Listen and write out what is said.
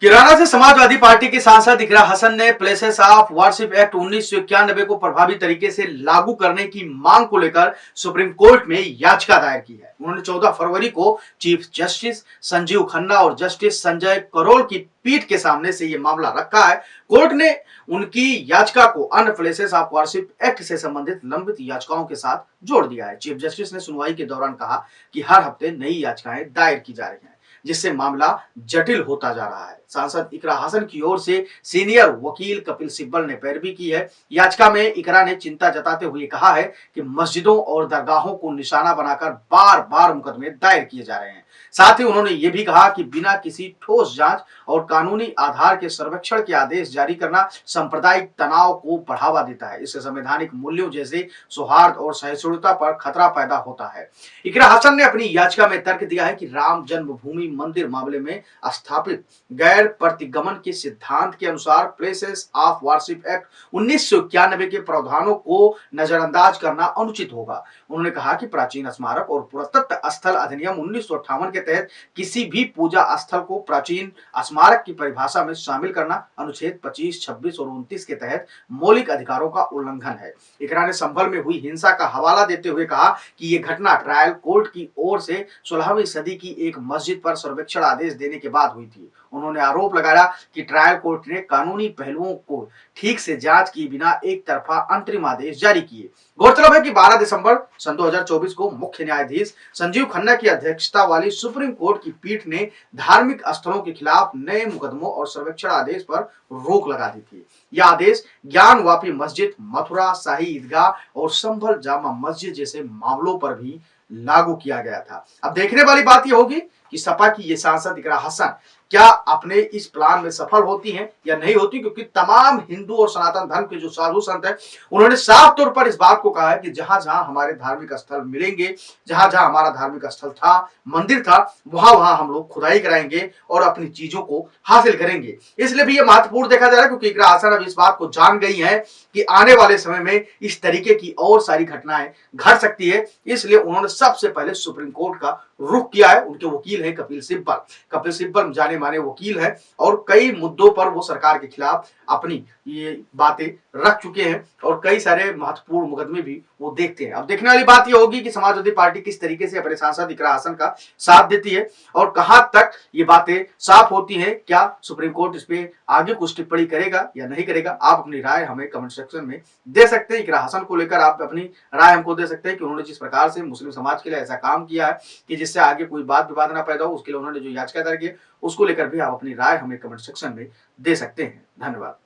किराना से समाजवादी पार्टी के सांसद इकरा हसन ने प्लेसेस ऑफ वर्शिप एक्ट 1991 को प्रभावी तरीके से लागू करने की मांग को लेकर सुप्रीम कोर्ट में याचिका दायर की है। उन्होंने 14 फरवरी को चीफ जस्टिस संजीव खन्ना और जस्टिस संजय करोल की पीठ के सामने से यह मामला रखा है। कोर्ट ने उनकी याचिका को अन्य प्लेसेस ऑफ वर्शिप एक्ट से संबंधित लंबित याचिकाओं के साथ जोड़ दिया है। चीफ जस्टिस ने सुनवाई के दौरान कहा कि हर हफ्ते नई याचिकाएं दायर की जा रही हैं, जिससे मामला जटिल होता जा रहा है। सांसद इकरा हसन की ओर से सीनियर वकील कपिल सिब्बल ने पैरवी की है। याचिका में इकरा ने चिंता जताते हुए कहा है कि मस्जिदों और दरगाहों को निशाना बनाकर बार बार मुकदमे दायर किए जा रहे हैं। साथ ही उन्होंने ये भी कहा कि बिना किसी ठोस जांच और कानूनी आधार के सर्वेक्षण के आदेश जारी करना सांप्रदायिक तनाव को बढ़ावा देता है। इससे संवैधानिक मूल्यों जैसे सौहार्द और सहिष्णुता पर खतरा पैदा होता है। इकरा हसन ने अपनी याचिका में तर्क दिया है कि राम जन्मभूमि मंदिर मामले में स्थापित गैर प्रतिगमन के सिद्धांत के अनुसार प्लेसेस ऑफ वर्शिप एक्ट 1991 के प्रावधानों को नजरअंदाज करना अनुचित होगा। उन्होंने कहा कि प्राचीन स्मारक और पुरातत्व स्थल अधिनियम 1958 के तहत किसी भी पूजा स्थल को प्राचीन स्मारक की परिभाषा में शामिल करना अनुच्छेद 25, 26 और 29 के तहत मौलिक अधिकारों का उल्लंघन है। इकरा ने संभल में हुई हिंसा का हवाला देते हुए कहा कि यह घटना ट्रायल कोर्ट की ओर से 16वीं सदी की एक मस्जिद पर सर्वेक्षण आदेश देने के बाद हुई थी। उन्होंने आरोप लगाया कि ट्रायल कोर्ट ने कानूनी पहलुओं को ठीक से जांच किए बिना एक तरफा अंतरिम आदेश जारी किए। गौरतलब है कि 12 दिसंबर सन 2024 को मुख्य न्यायाधीश संजीव खन्ना की अध्यक्षता वाली सुप्रीम कोर्ट की पीठ ने धार्मिक स्थलों के खिलाफ नए मुकदमों और सर्वेक्षण आदेश पर रोक लगा दी थी। यह आदेश ज्ञानवापी मस्जिद, मथुरा शाही ईदगाह और संभल जामा मस्जिद जैसे मामलों पर भी लागू किया गया था। अब देखने वाली बात यह होगी कि सपा की ये सांसद इकरा हसन क्या अपने इस प्लान में सफल होती हैं या नहीं होती, क्योंकि तमाम हिंदू और सनातन धर्म के जो साधु संत हैं उन्होंने साफ तौर पर इस बात को कहा है कि जहां जहां हमारे धार्मिक स्थल मिलेंगे, जहां जहां हमारा धार्मिक स्थल था, मंदिर था, वहां वहां हम लोग खुदाई कराएंगे और अपनी चीजों को हासिल करेंगे। इसलिए भी यह महत्वपूर्ण देखा जा रहा है क्योंकि इकरा हसन अब इस बात को जान गई है कि आने वाले समय में इस तरीके की और सारी घटनाएं घट सकती है। इसलिए उन्होंने सबसे पहले सुप्रीम कोर्ट का रुख किया है। उनके वकील है कपिल सिब्बल। कपिल सिब्बल जाने माने वकील है और कई मुद्दों पर वो सरकार के खिलाफ अपनी ये बातें रख चुके हैं और कई सारे महत्वपूर्ण मुकदमे भी वो देखते हैं। अब देखने वाली बात ये होगी कि समाजवादी पार्टी किस तरीके से अपने सांसद इकरा हसन का साथ देती है और कहां तक ये बातें साफ होती हैं। क्या सुप्रीम कोर्ट इस पे आगे कुछ टिप्पणी करेगा या नहीं करेगा? आप अपनी राय हमें कमेंट सेक्शन में दे सकते हैं। इकरा हसन को लेकर आप अपनी राय हमको दे सकते हैं कि उन्होंने जिस प्रकार से मुस्लिम समाज के लिए ऐसा काम किया है कि जिससे आगे कोई बात विवाद ना पैदा हो, उसके लिए उन्होंने जो याचिका दायर की उसको लेकर भी आप अपनी राय हमें कमेंट सेक्शन में दे सकते हैं। धन्यवाद।